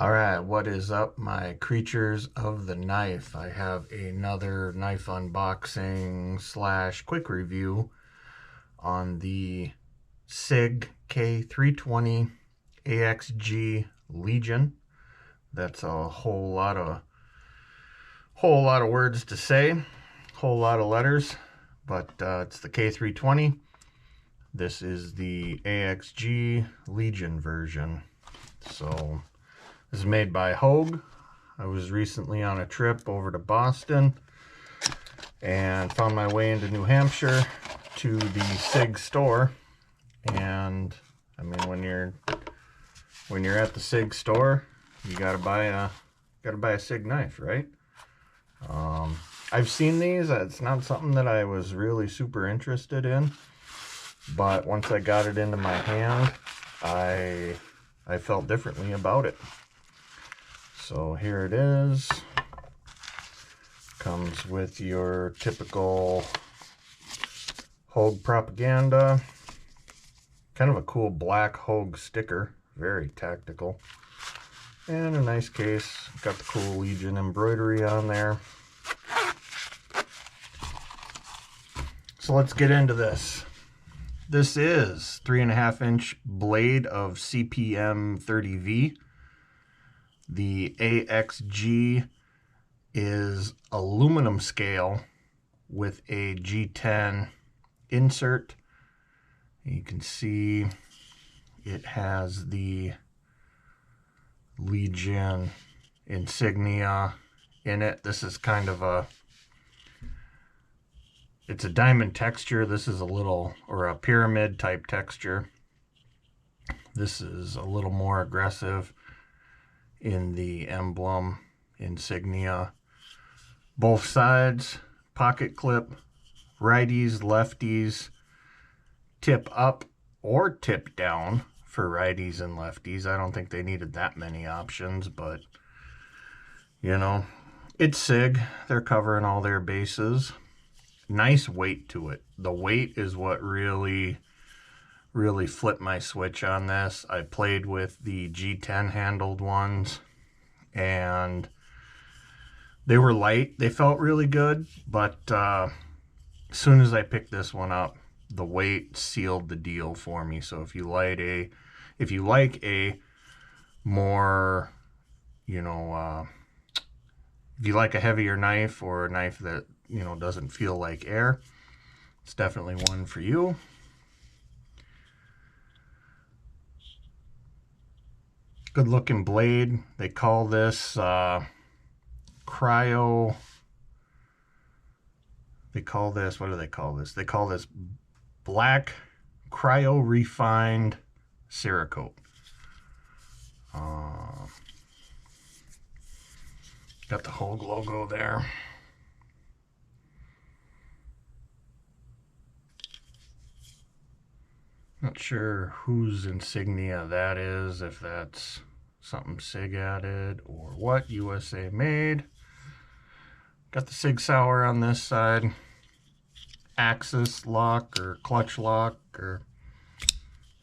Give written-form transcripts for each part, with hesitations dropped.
Alright, what is up, my creatures of the knife? I have another knife unboxing slash quick review on the SIG K320 AXG Legion. That's a whole lot of words to say, whole lot of letters, but it's the K320. This is the AXG Legion version. So this is made by Hogue. I was recently on a trip over to Boston and found my way into New Hampshire to the SIG store. And I mean, when you're at the SIG store, you gotta buy a SIG knife, right? I've seen these. It's not something that I was really super interested in, but once I got it into my hand, I felt differently about it. So here it is. Comes with your typical Hogue propaganda. Kind of a cool black Hogue sticker. Very tactical. And a nice case. Got the cool Legion embroidery on there. So let's get into this. This is 3.5-inch blade of CPM 30V. The AXG is aluminum scale with a G10 insert. You can see it has the Legion insignia in it. This is kind of it's a diamond texture. This is a pyramid type texture. This is a little more aggressive in the emblem insignia. Both sides, pocket clip, righties, lefties, tip up or tip down for righties and lefties. I don't think they needed that many options, but you know, it's SIG. They're covering all their bases. Nice weight to it. The weight is what really flipped my switch on this. I played with the G10 handled ones and they were light. They felt really good, but as soon as I picked this one up, the weight sealed the deal for me. So if you like a more, if you like a heavier knife or a knife that, doesn't feel like air, it's definitely one for you. Good looking blade. They call this what do they call this? They call this black cryo refined Cerakote. Got the Hogue logo there. Not sure whose insignia that is, if that's something SIG added or what. USA made. Got the SIG Sauer on this side. Axis lock or clutch lock or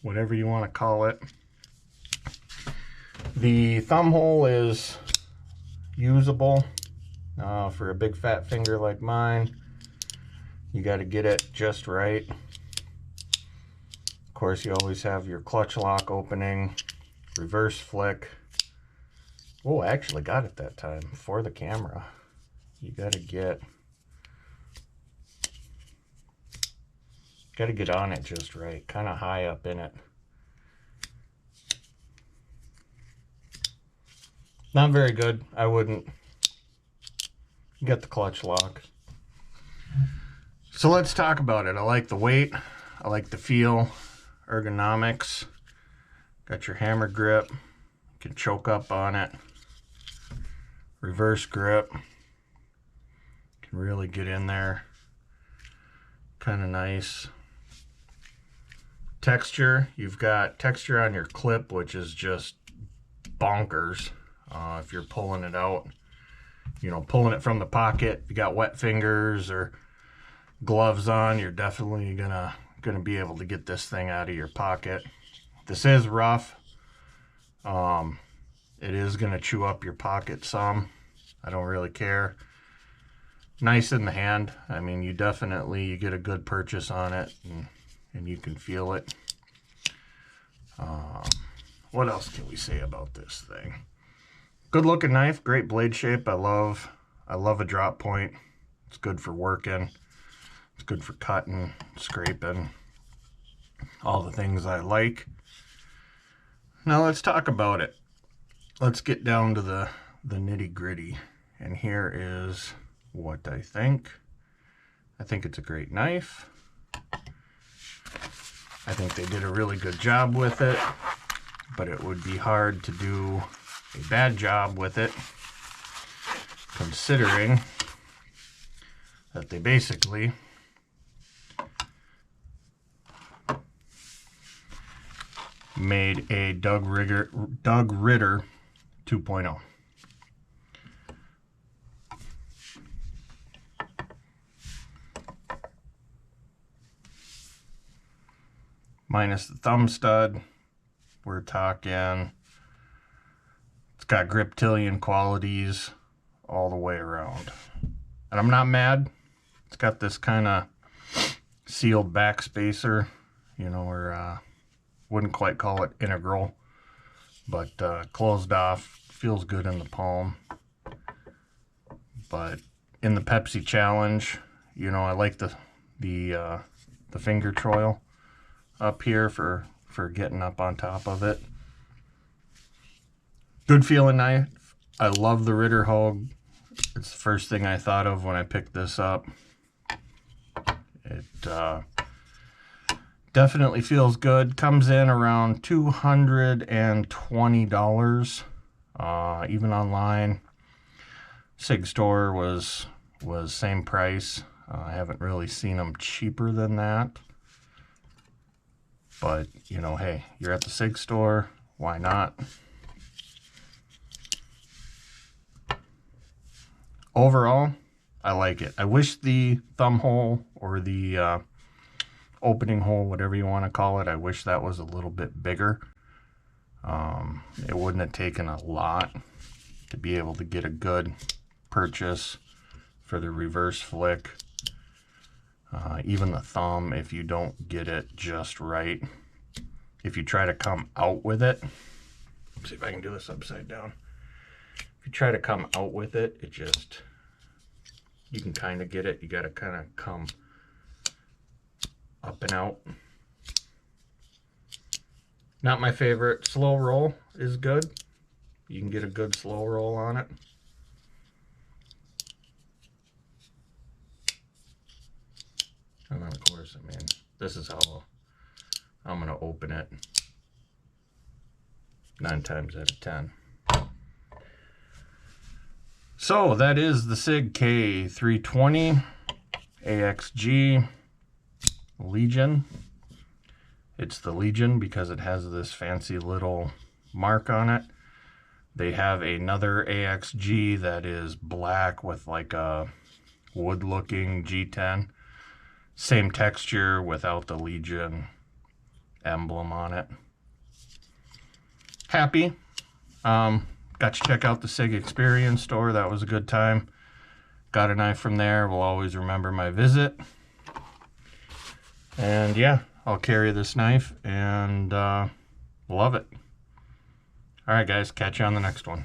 whatever you want to call it. The thumb hole is usable for a big fat finger like mine. You got to get it just right. Of course, you always have your clutch lock opening, reverse flick. Oh, I actually got it that time for the camera. You got to get on it just right, kind of high up in it. Not very good. I wouldn't get the clutch lock. So let's talk about it. I like the weight. I like the feel. Ergonomics. Got your hammer grip. You can choke up on it. Reverse grip. Can really get in there. Kind of nice. Texture. You've got texture on your clip, which is just bonkers. If you're pulling it out, pulling it from the pocket, if you got wet fingers or gloves on, you're definitely gonna be able to get this thing out of your pocket. This is rough. It is going to chew up your pocket some. I don't really care. Nice in the hand. I mean, you get a good purchase on it, and you can feel it. What else can we say about this thing? Good looking knife, great blade shape. I love a drop point. It's good for working. It's good for cutting, scraping, all the things I like. Now let's talk about it. Let's get down to the nitty gritty. And here is what I think. I think it's a great knife. I think they did a really good job with it, but it would be hard to do a bad job with it, considering that they basically made a Doug Ritter 2.0. Minus the thumb stud, we're talking, it's got Griptilian qualities all the way around. And I'm not mad. It's got this kind of sealed back spacer, you know, or wouldn't quite call it integral, but closed off, feels good in the palm. But in the Pepsi challenge, you know, I like the finger troil up here for getting up on top of it. Good feeling knife. I love the Ritter Hogue. It's the first thing I thought of when I picked this up. It definitely feels good. Comes in around $220, even online. SIG store was same price. I haven't really seen them cheaper than that. But, you know, hey, you're at the SIG store, why not? Overall, I like it. I wish the thumb hole or the opening hole, whatever you want to call it, I wish that was a little bit bigger. It wouldn't have taken a lot to be able to get a good purchase for the reverse flick. Even the thumb, if you don't get it just right, if you try to come out with it, let's see if I can do this upside down. If you try to come out with it, you can kind of get it. You got to kind of come up and out. Not my favorite. Slow roll is good. You can get a good slow roll on it. And then, of course, I mean, this is how I'm going to open it 9 times out of 10. So that is the SIG K320 AXG Legion. It's the Legion because it has this fancy little mark on it. They have another AXG that is black with like a wood-looking G10. Same texture without the Legion emblem on it. Happy. Got to check out the SIG Experience store. That was a good time. Got a knife from there. Will always remember my visit. And yeah, I'll carry this knife and love it. All right, guys. Catch you on the next one.